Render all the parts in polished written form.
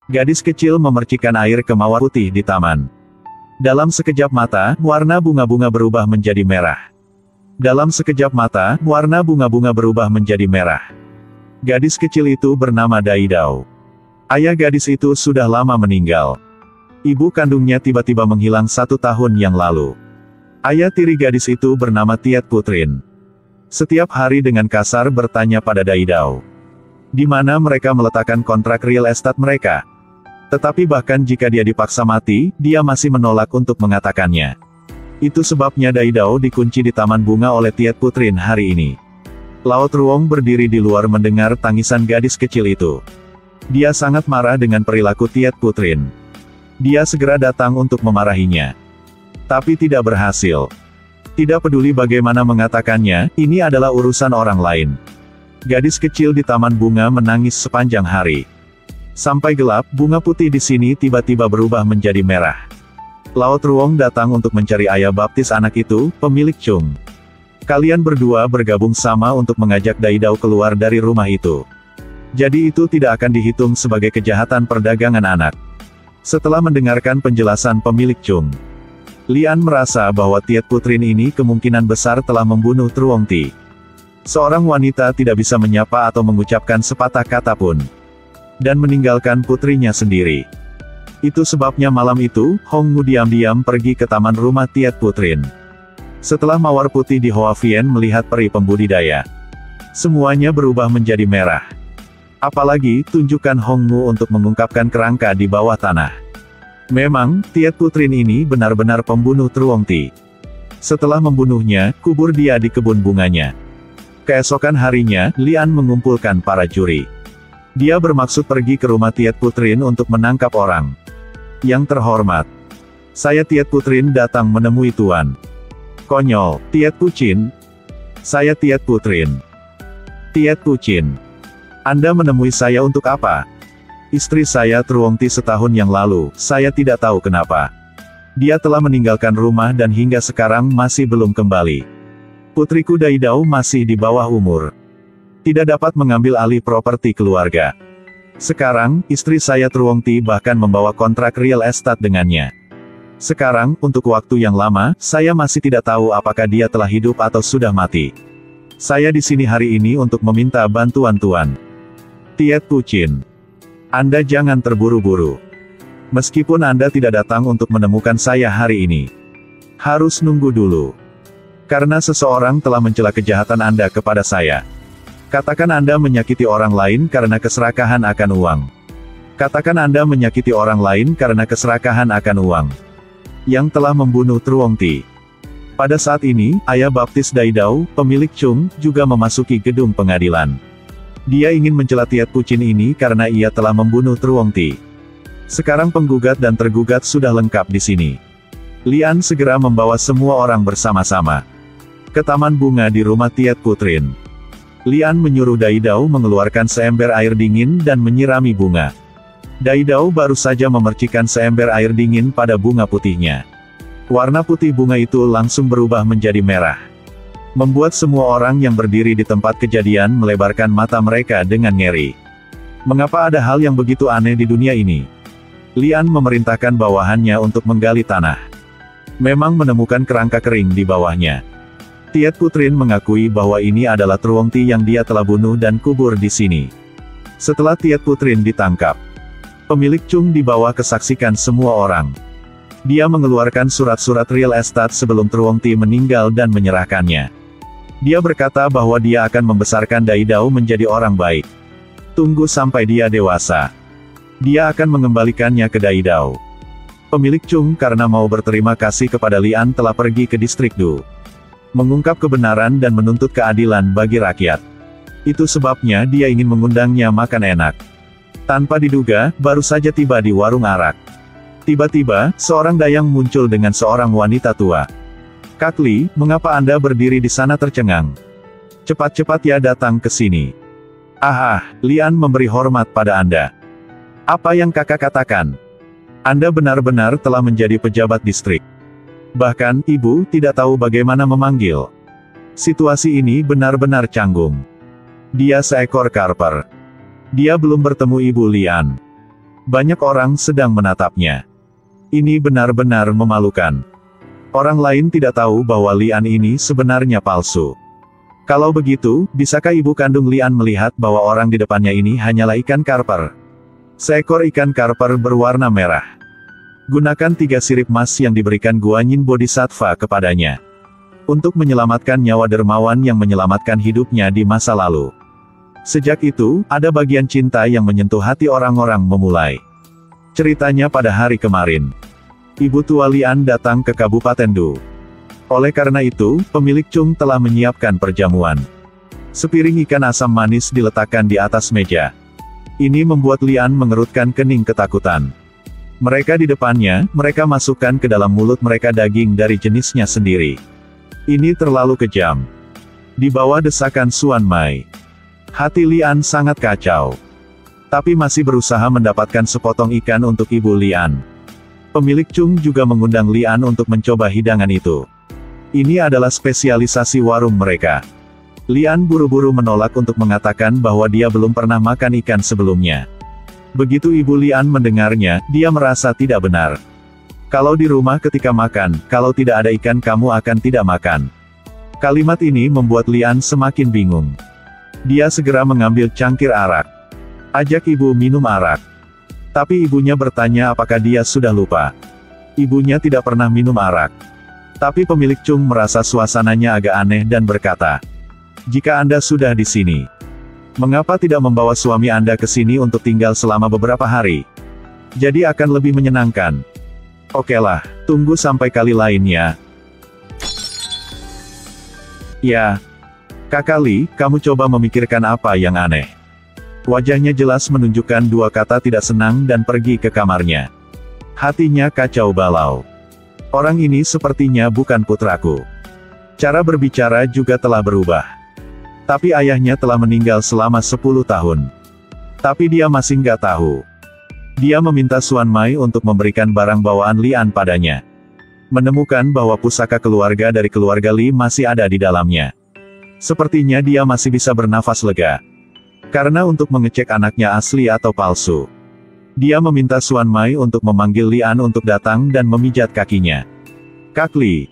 Gadis kecil memercikkan air ke mawar putih di taman. Dalam sekejap mata, warna bunga-bunga berubah menjadi merah. Dalam sekejap mata, warna bunga-bunga berubah menjadi merah. Gadis kecil itu bernama Daidao. Ayah gadis itu sudah lama meninggal. Ibu kandungnya tiba-tiba menghilang 1 tahun yang lalu. Ayah tiri gadis itu bernama Tiet Putrin. Setiap hari dengan kasar bertanya pada Daidao, di mana mereka meletakkan kontrak real estate mereka. Tetapi bahkan jika dia dipaksa mati, dia masih menolak untuk mengatakannya. Itu sebabnya Daidao dikunci di taman bunga oleh Tiet Putrin hari ini. Lao Truong berdiri di luar mendengar tangisan gadis kecil itu. Dia sangat marah dengan perilaku Tiet Putrin. Dia segera datang untuk memarahinya. Tapi tidak berhasil. Tidak peduli bagaimana mengatakannya, ini adalah urusan orang lain. Gadis kecil di taman bunga menangis sepanjang hari. Sampai gelap, bunga putih di sini tiba-tiba berubah menjadi merah. Lao Truong datang untuk mencari ayah baptis anak itu, pemilik Chung. Kalian berdua bergabung sama untuk mengajak Daidao keluar dari rumah itu. Jadi itu tidak akan dihitung sebagai kejahatan perdagangan anak. Setelah mendengarkan penjelasan pemilik Chung, Lian merasa bahwa Tiet Putrin ini kemungkinan besar telah membunuh Truong Ti. Seorang wanita tidak bisa menyapa atau mengucapkan sepatah kata pun. Dan meninggalkan putrinya sendiri. Itu sebabnya malam itu, Hong Mu diam-diam pergi ke taman rumah Tiet Putrin. Setelah mawar putih di Hoa Vien melihat peri pembudidaya, semuanya berubah menjadi merah. Apalagi, tunjukkan Hong Mu untuk mengungkapkan kerangka di bawah tanah. Memang, Tiet Putrin ini benar-benar pembunuh Truong Ti. Setelah membunuhnya, kubur dia di kebun bunganya. Keesokan harinya, Lian mengumpulkan para juri. Dia bermaksud pergi ke rumah Tiet Putrin untuk menangkap orang. Yang terhormat, saya Tiet Putrin datang menemui Tuan. Konyol, Tiet Pucin. Saya Tiet Putrin. Tiet Pucin. Anda menemui saya untuk apa? Istri saya Truong Ti setahun yang lalu, saya tidak tahu kenapa. Dia telah meninggalkan rumah dan hingga sekarang masih belum kembali. Putriku Daidao masih di bawah umur. Tidak dapat mengambil alih properti keluarga. Sekarang, istri saya Truong Ti bahkan membawa kontrak real estate dengannya. Sekarang, untuk waktu yang lama, saya masih tidak tahu apakah dia telah hidup atau sudah mati. Saya di sini hari ini untuk meminta bantuan Tuan. Tiet Pucin. Anda jangan terburu-buru. Meskipun Anda tidak datang untuk menemukan saya hari ini, harus nunggu dulu. Karena seseorang telah mencela kejahatan Anda kepada saya. Katakan Anda menyakiti orang lain karena keserakahan akan uang. Katakan Anda menyakiti orang lain karena keserakahan akan uang. Yang telah membunuh Truong Ti. Pada saat ini, ayah baptis Daidao, pemilik Chung, juga memasuki gedung pengadilan. Dia ingin mencela Tiet Pucin ini karena ia telah membunuh Truong Ti. Sekarang penggugat dan tergugat sudah lengkap di sini. Lian segera membawa semua orang bersama-sama ke taman bunga di rumah Tiet Putrin. Lian menyuruh Daidao mengeluarkan seember air dingin dan menyirami bunga. Daidao baru saja memercikkan seember air dingin pada bunga putihnya. Warna putih bunga itu langsung berubah menjadi merah. Membuat semua orang yang berdiri di tempat kejadian melebarkan mata mereka dengan ngeri. Mengapa ada hal yang begitu aneh di dunia ini? Lian memerintahkan bawahannya untuk menggali tanah. Memang menemukan kerangka kering di bawahnya. Tiet Putrin mengakui bahwa ini adalah Truong Ti yang dia telah bunuh dan kubur di sini. Setelah Tiet Putrin ditangkap, pemilik Chung dibawa kesaksikan semua orang. Dia mengeluarkan surat-surat real estate sebelum Truong Ti meninggal dan menyerahkannya. Dia berkata bahwa dia akan membesarkan Daidao menjadi orang baik. Tunggu sampai dia dewasa. Dia akan mengembalikannya ke Daidao. Pemilik Chung karena mau berterima kasih kepada Lian telah pergi ke distrik Du. Mengungkap kebenaran dan menuntut keadilan bagi rakyat. Itu sebabnya dia ingin mengundangnya makan enak. Tanpa diduga, baru saja tiba di warung arak. Tiba-tiba, seorang dayang muncul dengan seorang wanita tua. Kak Li, mengapa Anda berdiri di sana tercengang? Cepat-cepat ya datang ke sini. Lian memberi hormat pada Anda. Apa yang kakak katakan? Anda benar-benar telah menjadi pejabat distrik. Bahkan, ibu tidak tahu bagaimana memanggil. Situasi ini benar-benar canggung. Dia seekor karper. Dia belum bertemu Ibu Lian. Banyak orang sedang menatapnya. Ini benar-benar memalukan. Orang lain tidak tahu bahwa Lian ini sebenarnya palsu. Kalau begitu, bisakah ibu kandung Lian melihat bahwa orang di depannya ini hanyalah ikan karper? Seekor ikan karper berwarna merah. Gunakan 3 sirip emas yang diberikan Guanyin Bodhisattva kepadanya. Untuk menyelamatkan nyawa dermawan yang menyelamatkan hidupnya di masa lalu. Sejak itu, ada bagian cinta yang menyentuh hati orang-orang memulai. Ceritanya pada hari kemarin. Ibu tua Lian datang ke Kabupaten Du. Oleh karena itu, pemilik Chung telah menyiapkan perjamuan. Sepiring ikan asam manis diletakkan di atas meja. Ini membuat Lian mengerutkan kening ketakutan. Mereka di depannya, mereka masukkan ke dalam mulut mereka daging dari jenisnya sendiri. Ini terlalu kejam. Di bawah desakan Xuan Mai, hati Lian sangat kacau. Tapi masih berusaha mendapatkan sepotong ikan untuk ibu Lian. Pemilik Chung juga mengundang Lian untuk mencoba hidangan itu. Ini adalah spesialisasi warung mereka. Lian buru-buru menolak untuk mengatakan bahwa dia belum pernah makan ikan sebelumnya. Begitu ibu Lian mendengarnya, dia merasa tidak benar. Kalau di rumah ketika makan, kalau tidak ada ikan kamu akan tidak makan. Kalimat ini membuat Lian semakin bingung. Dia segera mengambil cangkir arak. Ajak ibu minum arak. Tapi ibunya bertanya apakah dia sudah lupa. Ibunya tidak pernah minum arak. Tapi pemilik Chung merasa suasananya agak aneh dan berkata, "Jika Anda sudah di sini, mengapa tidak membawa suami Anda ke sini untuk tinggal selama beberapa hari? Jadi akan lebih menyenangkan." Okelah, tunggu sampai kali lain ya. Ya. Kakak Li, kamu coba memikirkan apa yang aneh. Wajahnya jelas menunjukkan 2 kata tidak senang dan pergi ke kamarnya. Hatinya kacau balau. Orang ini sepertinya bukan putraku. Cara berbicara juga telah berubah. Tapi ayahnya telah meninggal selama 10 tahun. Tapi dia masih nggak tahu. Dia meminta Xuan Mai untuk memberikan barang bawaan Lian padanya. Menemukan bahwa pusaka keluarga dari keluarga Li masih ada di dalamnya. Sepertinya dia masih bisa bernafas lega. Karena untuk mengecek anaknya asli atau palsu. Dia meminta Xuan Mai untuk memanggil Lian untuk datang dan memijat kakinya. "Kak Li,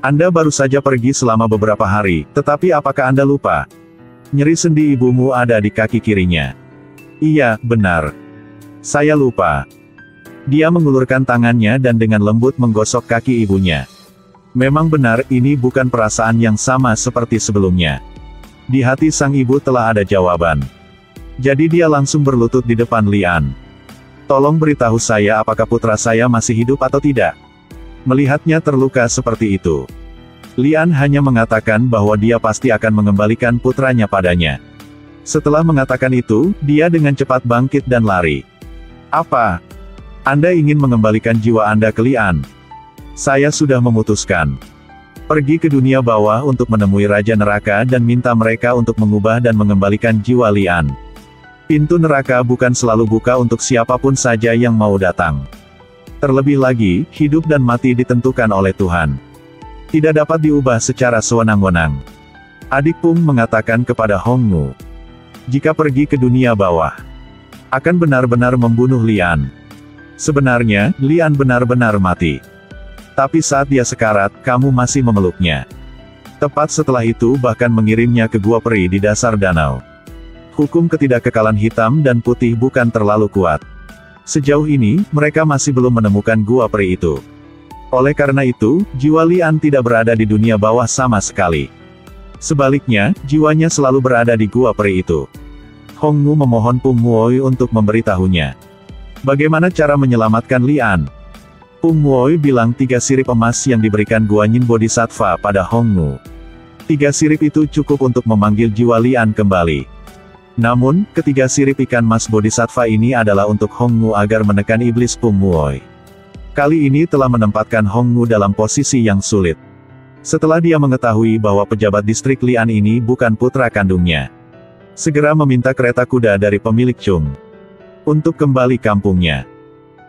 Anda baru saja pergi selama beberapa hari, tetapi apakah Anda lupa? Nyeri sendi ibumu ada di kaki kirinya." "Iya, benar. Saya lupa." Dia mengulurkan tangannya dan dengan lembut menggosok kaki ibunya. Memang benar, ini bukan perasaan yang sama seperti sebelumnya. Di hati sang ibu telah ada jawaban. Jadi dia langsung berlutut di depan Lian. "Tolong beritahu saya apakah putra saya masih hidup atau tidak." Melihatnya terluka seperti itu, Lian hanya mengatakan bahwa dia pasti akan mengembalikan putranya padanya. Setelah mengatakan itu, dia dengan cepat bangkit dan lari. "Apa? Anda ingin mengembalikan jiwa Anda ke Lian? Saya sudah memutuskan. Pergi ke dunia bawah untuk menemui Raja Neraka dan minta mereka untuk mengubah dan mengembalikan jiwa Lian. Pintu neraka bukan selalu buka untuk siapapun saja yang mau datang. Terlebih lagi, hidup dan mati ditentukan oleh Tuhan. Tidak dapat diubah secara sewenang-wenang." Adik Pung mengatakan kepada Hong Mu, "Jika pergi ke dunia bawah, akan benar-benar membunuh Lian. Sebenarnya, Lian benar-benar mati. Tapi saat dia sekarat, kamu masih memeluknya. Tepat setelah itu bahkan mengirimnya ke gua peri di dasar danau. Hukum ketidakkekalan hitam dan putih bukan terlalu kuat. Sejauh ini, mereka masih belum menemukan gua peri itu. Oleh karena itu, jiwa Lian tidak berada di dunia bawah sama sekali. Sebaliknya, jiwanya selalu berada di gua peri itu." Hong Mu memohon Pung Muoi untuk memberitahunya. Bagaimana cara menyelamatkan Lian? Pung Muoi bilang 3 sirip emas yang diberikan Guanyin Bodhisattva pada Hong Mu. 3 sirip itu cukup untuk memanggil jiwa Lian kembali. Namun, ketiga sirip ikan mas Bodhisattva ini adalah untuk Hong Mu agar menekan iblis Pung Muoi. Kali ini telah menempatkan Hong Mu dalam posisi yang sulit. Setelah dia mengetahui bahwa pejabat distrik Lian ini bukan putra kandungnya, segera meminta kereta kuda dari pemilik Chung untuk kembali kampungnya.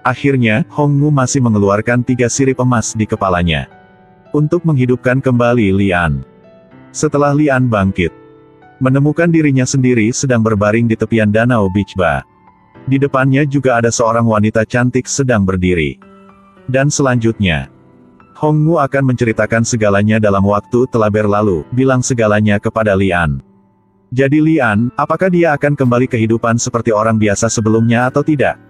Akhirnya, Hong Mu masih mengeluarkan 3 sirip emas di kepalanya untuk menghidupkan kembali Lian. Setelah Lian bangkit, menemukan dirinya sendiri sedang berbaring di tepian danau Bichba. Di depannya juga ada seorang wanita cantik sedang berdiri. Dan selanjutnya, Hongmu akan menceritakan segalanya dalam waktu telaber lalu, bilang segalanya kepada Lian. Jadi Lian, apakah dia akan kembali kehidupan seperti orang biasa sebelumnya atau tidak?